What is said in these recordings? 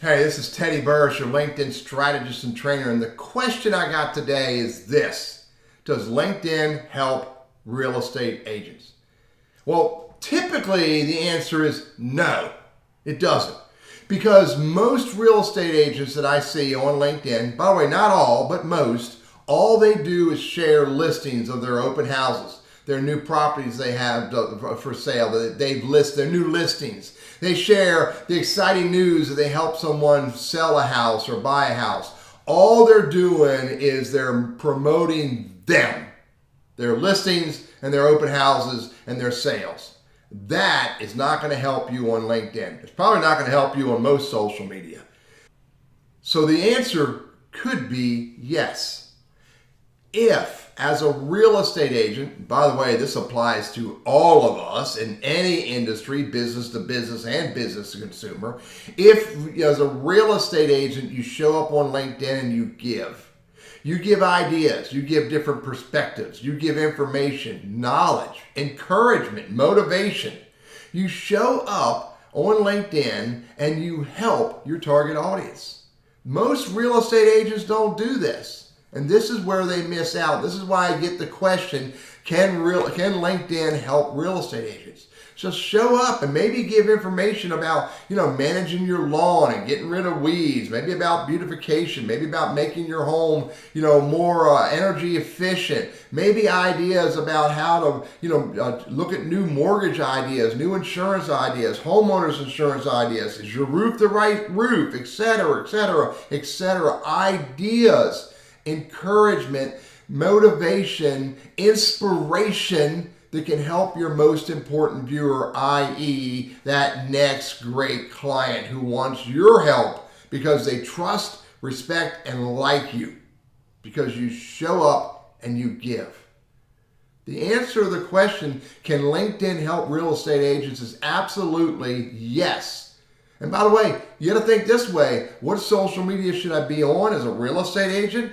Hey, this is Teddy Burriss, your LinkedIn strategist and trainer, and the question I got today is this: does LinkedIn help real estate agents? Well, typically the answer is no, it doesn't. Because most real estate agents that I see on LinkedIn, by the way, not all, but most, all they do is share listings of their open houses, their new properties they have for sale, that they've listed, their new listings. They share the exciting news that they help someone sell a house or buy a house. All they're doing is they're promoting them, their listings and their open houses and their sales. That is not going to help you on LinkedIn. It's probably not going to help you on most social media. So the answer could be yes. If, as a real estate agent, by the way, this applies to all of us in any industry, business to business and business to consumer, if as a real estate agent you show up on LinkedIn and you give ideas, you give different perspectives, you give information, knowledge, encouragement, motivation. You show up on LinkedIn and you help your target audience. Most real estate agents don't do this. And this is where they miss out. This is why I get the question, can LinkedIn help real estate agents? Just show up and maybe give information about, managing your lawn and getting rid of weeds, maybe about beautification, maybe about making your home, more energy efficient, maybe ideas about how to, look at new mortgage ideas, new insurance ideas, homeowners insurance ideas. Is your roof the right roof, et cetera, et cetera, et cetera. Ideas, encouragement, motivation, inspiration that can help your most important viewer, i.e. that next great client who wants your help because they trust, respect, and like you because you show up and you give. The answer to the question, can LinkedIn help real estate agents, is absolutely yes. And by the way, you got to think this way: what social media should I be on as a real estate agent?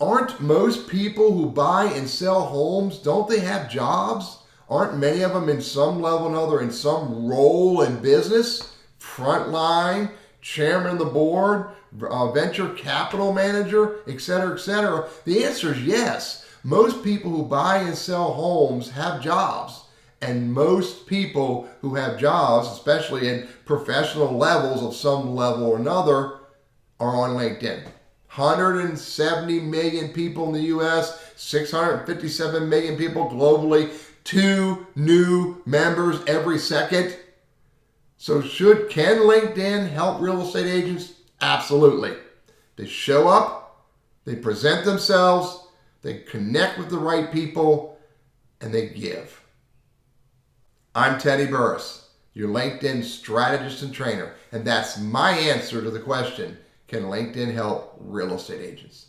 Aren't most people who buy and sell homes, don't they have jobs? Aren't many of them in some level or another in some role in business? Frontline, chairman of the board, venture capital manager, et cetera, et cetera. The answer is yes. Most people who buy and sell homes have jobs. And most people who have jobs, especially in professional levels of some level or another, are on LinkedIn. 170 million people in the US, 657 million people globally, 2 new members every second. So can LinkedIn help real estate agents? Absolutely. They show up, they present themselves, they connect with the right people, and they give. I'm Teddy Burriss, your LinkedIn strategist and trainer, and that's my answer to the question: can LinkedIn help real estate agents?